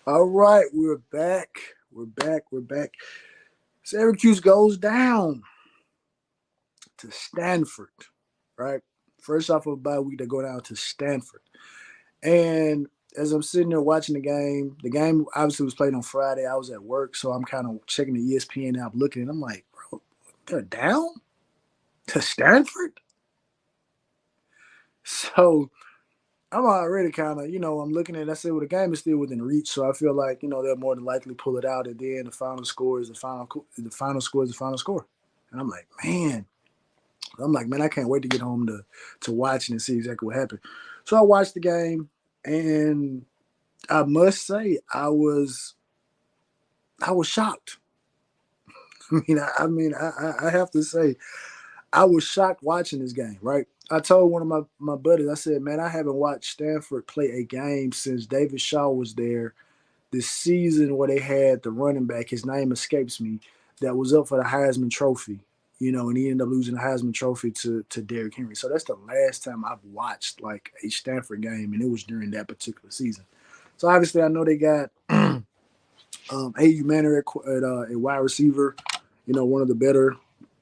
All right, we're back. We're back. We're back. Syracuse goes down to Stanford, right? First off of a bye week, they go down to Stanford. And as I'm sitting there watching the game obviously was played on Friday. I was at work, so I'm kind of checking the ESPN app, looking, and I'm like, bro, they're down to Stanford? So I'm already kind of, I'm looking at it. I said, well, the game is still within reach, so I feel like, they'll more than likely pull it out, and then the final score is the final score is the final score. And I'm like, man, I can't wait to get home to watch it and see exactly what happened. So I watched the game, and I must say, I was shocked. I have to say, I was shocked watching this game. Right, I told one of my buddies, I said, man, I haven't watched Stanford play a game since David Shaw was there this season where they had the running back, his name escapes me, that was up for the Heisman Trophy, and he ended up losing the Heisman Trophy to Derrick Henry. So that's the last time I've watched like a Stanford game, and it was during that particular season. So obviously, I know they got A.U. Manor at wide receiver, one of the better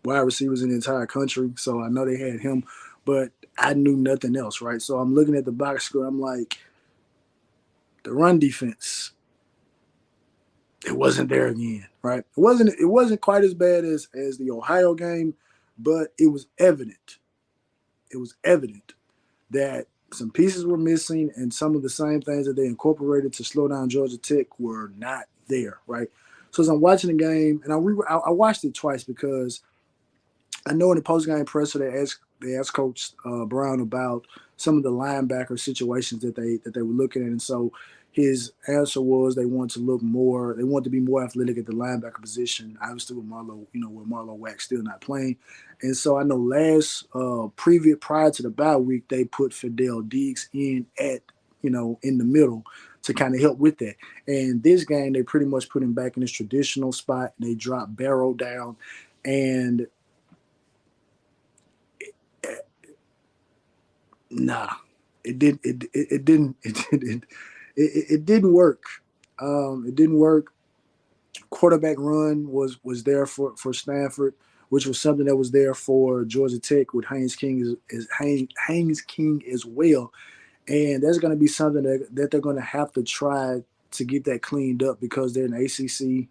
wide receivers in the entire country. So I know they had him, but I knew nothing else, right? So I'm looking at the box score. I'm like, the run defense, it wasn't there again, right? It wasn't quite as bad as the Ohio game, but it was evident. It was evident that some pieces were missing, and some of the same things that they incorporated to slow down Georgia Tech were not there, right? So as I'm watching the game, and I watched it twice because I know in the post game presser they asked Coach Brown about some of the linebacker situations that they were looking at, and so his answer was they want to look more, they want to be more athletic at the linebacker position. Obviously, with Marlo Wax still not playing, and so I know last previous prior to the bye week they put Fidel Diggs in at in the middle to kind of help with that. And this game they pretty much put him back in his traditional spot. They dropped Barrow down, and nah, it did it didn't it didn't work. It didn't work. Quarterback run was there for Stanford, which was something that was there for Georgia Tech with Haynes King Haynes King as well. And that's going to be something that they're going to have to try to get that cleaned up because they're in the ACC,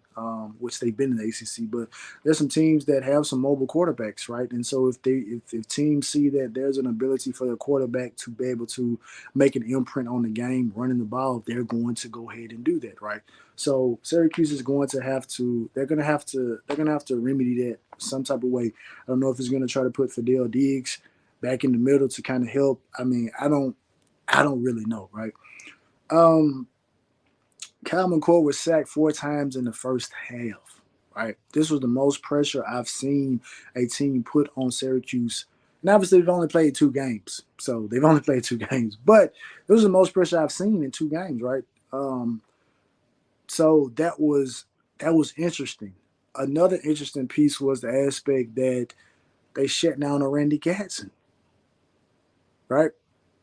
which they've been in the ACC. But there's some teams that have some mobile quarterbacks, right? And so if teams see that there's an ability for their quarterback to be able to make an imprint on the game, running the ball, they're going to go ahead and do that, right? So Syracuse is going to have to. They're going to have to remedy that some type of way. I don't know if it's going to try to put Fidel Diggs back in the middle to kind of help. I don't really know, right? Um, Kyle McCord was sacked 4 times in the first half, right? This was the most pressure I've seen a team put on Syracuse. And obviously, they've only played 2 games. So they've only played 2 games. But it was the most pressure I've seen in 2 games, right? So that was interesting. Another interesting piece was the aspect that they shut down on Randy Gatson, right?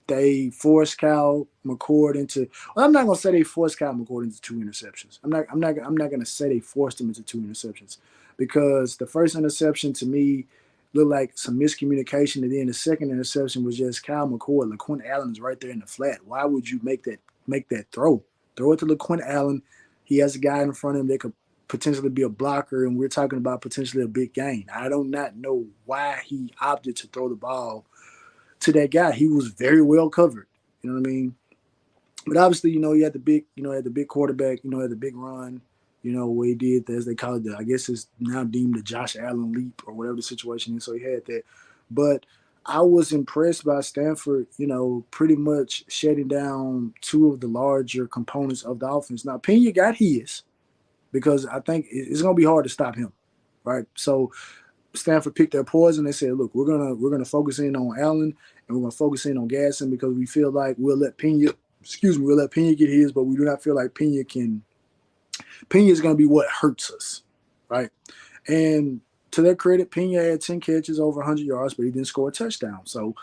They forced Cal McCord into. Well, I'm not gonna say they forced Cal McCord into 2 interceptions. I'm not gonna say they forced him into 2 interceptions because the first interception to me looked like some miscommunication, and then the second interception was just Cal McCord. LaQuint Allen is right there in the flat. Why would you make that throw? Throw it to LaQuint Allen. He has a guy in front of him that could potentially be a blocker, and we're talking about potentially a big gain. I do not know why he opted to throw the ball to that guy. He was very well covered. You know what I mean? But obviously, he had the big quarterback. Had the big run. What he did, as they call it, I guess it's now deemed the Josh Allen leap or whatever the situation is. So he had that. But I was impressed by Stanford. Pretty much shutting down 2 of the larger components of the offense. Now Pena got his because I think it's going to be hard to stop him, right? So Stanford picked their poison. They said, "Look, we're gonna focus in on Allen and we're gonna focus in on Gasson because we feel like we'll let Pena get his, but we do not feel like Pena is gonna be what hurts us, right?" And to their credit, Pena had 10 catches over 100 yards, but he didn't score a touchdown. So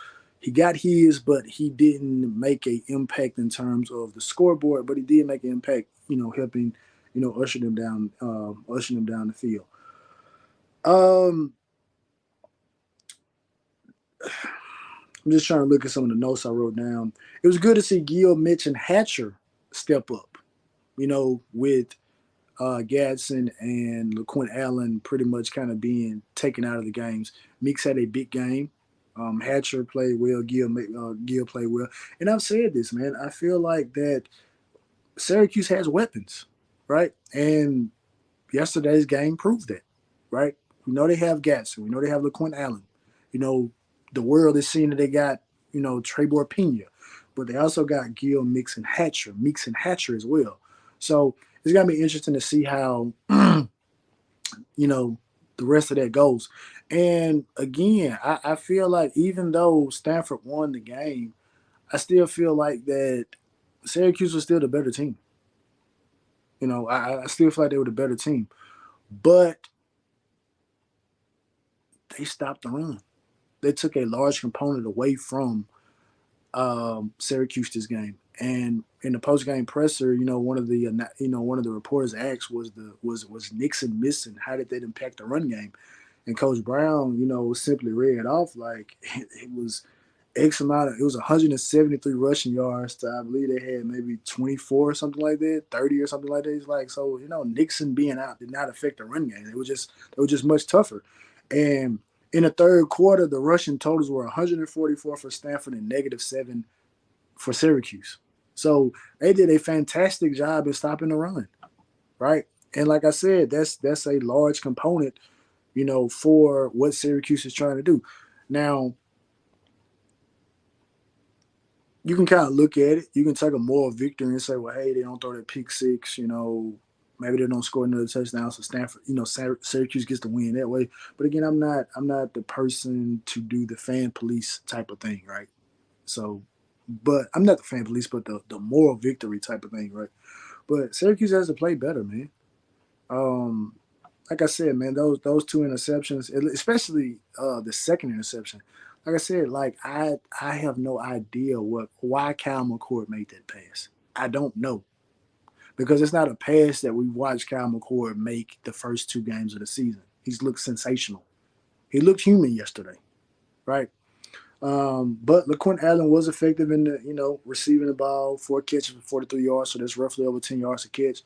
he got his, but he didn't make a impact in terms of the scoreboard. But he did make an impact, helping, usher them down the field. Um, I'm just trying to look at some of the notes I wrote down. It was good to see Gil, Mitch, and Hatcher step up. With Gadsden and LaQuint Allen pretty much kind of being taken out of the games. Meeks had a big game. Hatcher played well. Gil played well. And I've said this, man. I feel like that Syracuse has weapons, right? And yesterday's game proved that, right? We know they have Gadsden. We know they have LaQuint Allen. You know, the world is seeing that they got, Trebor Pena. But they also got Gil, Meeks and Hatcher as well. So it's gonna be interesting to see how you know the rest of that goes. And again, I feel like even though Stanford won the game, I still feel like that Syracuse was still the better team. I still feel like they were the better team, but they stopped the run. They took a large component away from Syracuse this game. And in the post game presser, one of the reporters asked was Nixon missing? How did that impact the run game? And Coach Brown, simply read off like it was X amount of, it was 173 rushing yards to, I believe they had maybe 24 or something like that, 30 or something like that. It's like, so, Nixon being out did not affect the run game. It was just much tougher. And in the third quarter, the rushing totals were 144 for Stanford and -7 for Syracuse. So they did a fantastic job in stopping the run, right? And like I said, that's a large component, for what Syracuse is trying to do. Now, you can kind of look at it. You can take a moral victory and say, well, hey, they don't throw that pick six, maybe they don't score another touchdown, so Stanford, Syracuse gets the win that way. But again, I'm not the person to do the fan police type of thing, right? So, but I'm not the fan police, but the moral victory type of thing, right? But Syracuse has to play better, man. Um, like I said, man, those two interceptions, especially the second interception. Like I said, like I have no idea why Kyle McCord made that pass. I don't know because it's not a pass that we watched Kyle McCord make the first two games of the season. He's looked sensational. He looked human yesterday, right? But LaQuint Allen was effective in the, receiving the ball, 4 catches for 43 yards, so that's roughly over 10 yards a catch,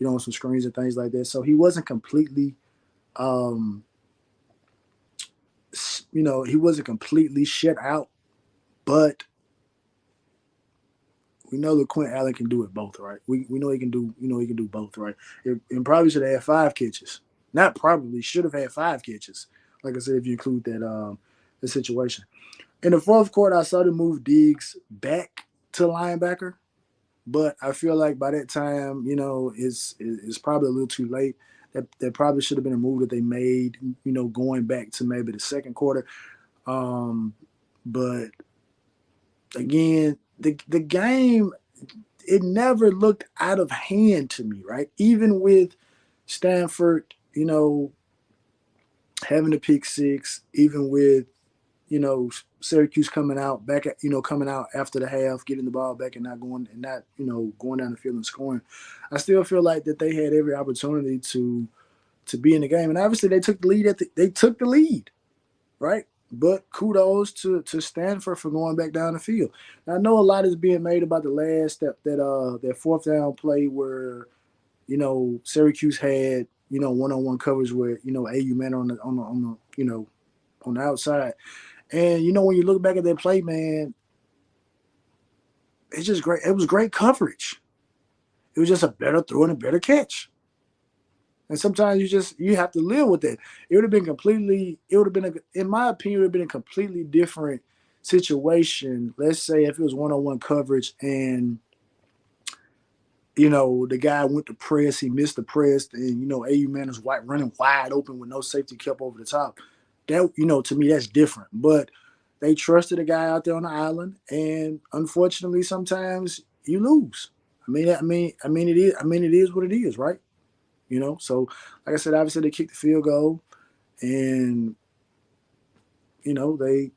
on some screens and things like that. So he wasn't completely, um, shut out, but we know LaQuint Allen can do it both, right? We know he can do both, right? And probably should have had 5 catches. Not probably should have had 5 catches. Like I said, if you include that the situation. In the fourth quarter, I saw them move Diggs back to linebacker, but I feel like by that time, it's probably a little too late. That probably should have been a move that they made, going back to maybe the second quarter. Um, but again, the game, it never looked out of hand to me, right? Even with Stanford, having the pick six, even with Syracuse coming out back at, coming out after the half, getting the ball back and not going down the field and scoring. I still feel like that they had every opportunity to be in the game, and obviously they took the lead they took the lead, right? But kudos to Stanford for going back down the field. Now, I know a lot is being made about the last that fourth down play where Syracuse had one-on-one coverage with AU man on the outside. And when you look back at that play, man, it's just great. It was great coverage. It was just a better throw and a better catch. And sometimes you have to live with it. It would have been in my opinion, it would have been a completely different situation. Let's say if it was one-on-one coverage and the guy went to press, he missed the press, and AU man was running wide open with no safety kept over the top. That to me that's different. But they trusted a guy out there on the island, and unfortunately, sometimes you lose. It is what it is, right? So like I said, obviously they kicked the field goal, and they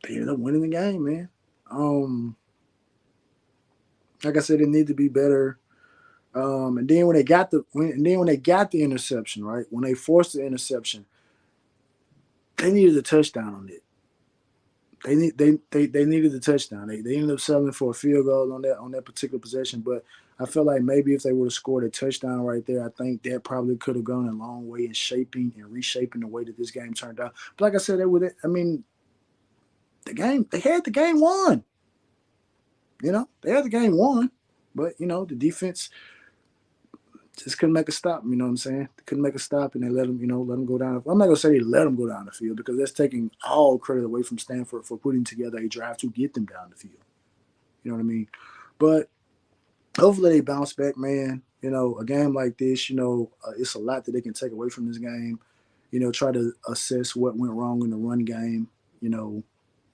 they ended up winning the game, man. Um, like I said, it need to be better. And then when they got the interception, right? When they forced the interception, they needed a touchdown on it. They needed the touchdown. They ended up settling for a field goal on that particular possession. But I feel like maybe if they would have scored a touchdown right there, I think that probably could have gone a long way in shaping and reshaping the way that this game turned out. But like I said, they would. I mean, they had the game won. They had the game won. But the defense just couldn't make a stop. You know what I'm saying? They couldn't make a stop, and they let them go down. I'm not gonna say they let them go down the field because that's taking all credit away from Stanford for putting together a drive to get them down the field. You know what I mean? But hopefully they bounce back, man. A game like this, it's a lot that they can take away from this game. Try to assess what went wrong in the run game. You know,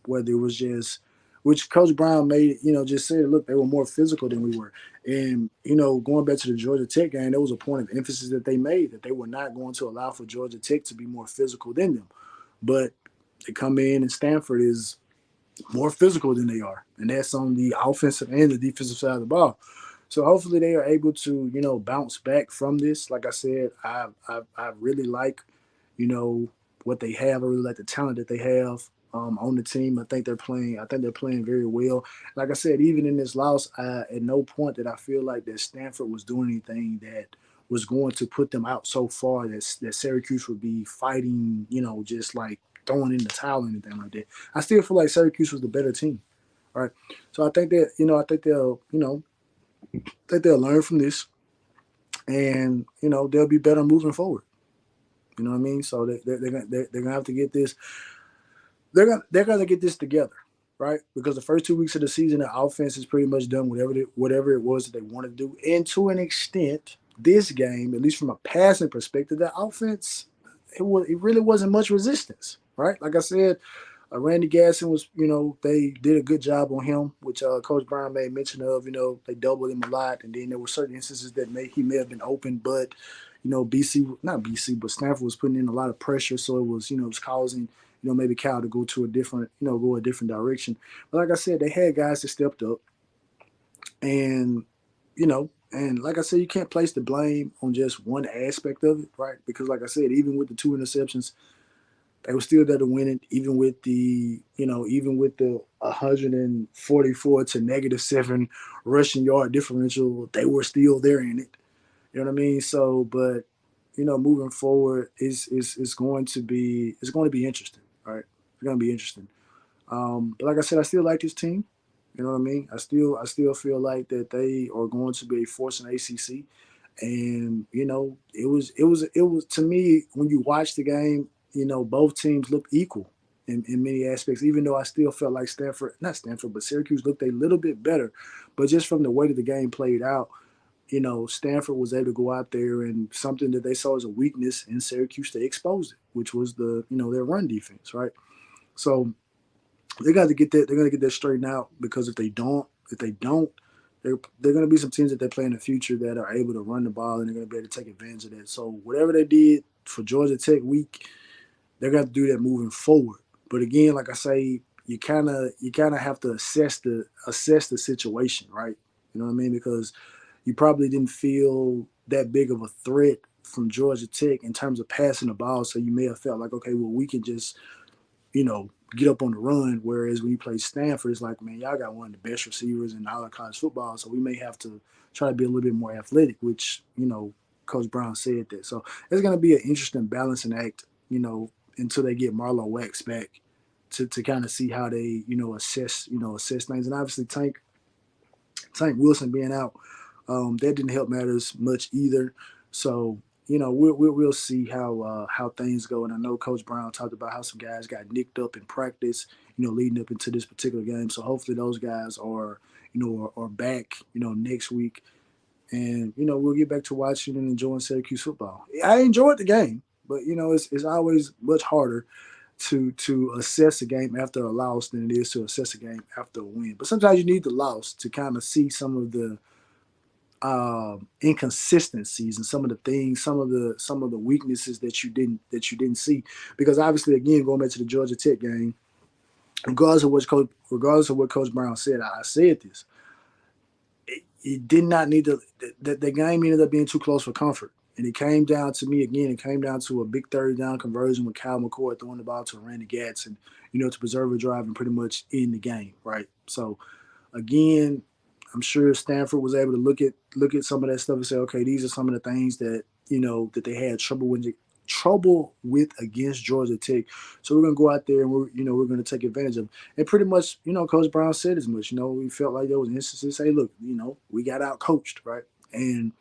whether it was just, which Coach Brown made, just said, look, they were more physical than we were. And, going back to the Georgia Tech game, there was a point of emphasis that they made that they were not going to allow for Georgia Tech to be more physical than them. But they come in and Stanford is more physical than they are. And that's on the offensive and the defensive side of the ball. So hopefully they are able to, bounce back from this. Like I said, I really like, you know, what they have. I really like the talent that they have on the team. I think they're playing. I think they're playing very well. Like I said, even in this loss, at no point did I feel like that Stanford was doing anything that was going to put them out so far that Syracuse would be fighting. Just like throwing in the towel or anything like that. I still feel like Syracuse was the better team. Right. So I think that I think they'll learn from this, and they'll be better moving forward. You know what I mean? So they're gonna have to get this. They're gonna get this together, right? Because the first 2 weeks of the season, the offense has pretty much done whatever it was that they wanted to do, and to an extent, this game, at least from a passing perspective, the offense it really wasn't much resistance, right? Like I said, Randy Gasson was, they did a good job on him, which Coach Brown made mention of. They doubled him a lot, and then there were certain instances that he may have been open, but not BC, but Stanford was putting in a lot of pressure, so it was causing maybe Cal to go to a different go a different direction. But like I said, they had guys that stepped up, and and like I said, you can't place the blame on just one aspect of it, right? Because like I said, even with the two interceptions, they were still there to win it, even with the 144 to -7 rushing yard differential, they were still there in it. You know what I mean? So, but moving forward is going to be interesting, right? It's going to be interesting. But like I said, I still like this team. You know what I mean? I still feel like that they are going to be a force in ACC, and it was to me when you watch the game, both teams look equal in many aspects. Even though I still felt like not Stanford, but Syracuse looked a little bit better, but just from the way that the game played out, Stanford was able to go out there and something that they saw as a weakness in Syracuse, they exposed it, which was their run defense, right? So they got to get that. They're going to get that straightened out because if they don't, they're going to be some teams that they play in the future that are able to run the ball and they're going to be able to take advantage of that. So whatever they did for Georgia Tech week, they're going to do that moving forward. But again, like I say, you kind of have to assess the situation, right? You know what I mean? Because you probably didn't feel that big of a threat from Georgia Tech in terms of passing the ball. So you may have felt like, okay, well, we can just get up on the run. Whereas when you play Stanford, it's like, man, y'all got one of the best receivers in all of college football, so we may have to try to be a little bit more athletic, which, Coach Brown said that. So it's going to be an interesting balancing act, until they get Marlo Wax back to kind of see how they, assess things. And obviously Tank Wilson being out, that didn't help matters much either. So we'll see how things go. And I know Coach Brown talked about how some guys got nicked up in practice, leading up into this particular game. So hopefully those guys are back, next week, and we'll get back to watching and enjoying Syracuse football. I enjoyed the game, but it's always much harder to assess a game after a loss than it is to assess a game after a win. But sometimes you need the loss to kind of see some of the inconsistencies and some of the things, some of the weaknesses that you didn't see. Because obviously, again, going back to the Georgia Tech game, regardless of what Coach Brown said, I said this. It did not need to. The game ended up being too close for comfort, and it came down to me again. It came down to a big third down conversion with Kyle McCord throwing the ball to Randy Gatson, to preserve a drive and pretty much end the game, right? So again, I'm sure Stanford was able to look at some of that stuff and say, okay, these are some of the things that that they had trouble with against Georgia Tech. So we're gonna go out there and we're gonna take advantage of it. And pretty much, Coach Brown said as much. We felt like there was instances, hey, look, we got out coached, right? And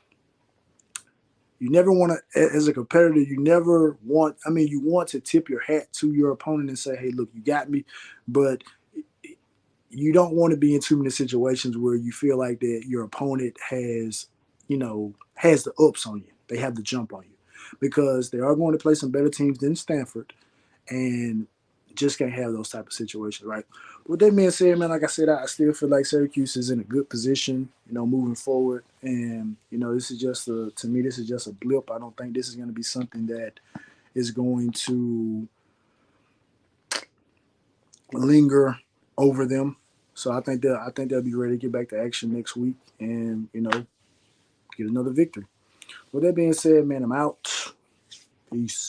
you never want to, as a competitor, you never want. I mean, you want to tip your hat to your opponent and say, hey, look, you got me, but you don't want to be in too many situations where you feel like that your opponent has the ups on you. They have the jump on you because they are going to play some better teams than Stanford, and just can't have those type of situations, right? But with that being said, man, like I said, I still feel like Syracuse is in a good position, moving forward, and this is just to me, this is just a blip. I don't think this is going to be something that is going to linger over them. So I think they'll be ready to get back to action next week and get another victory. With that being said, man, I'm out. Peace.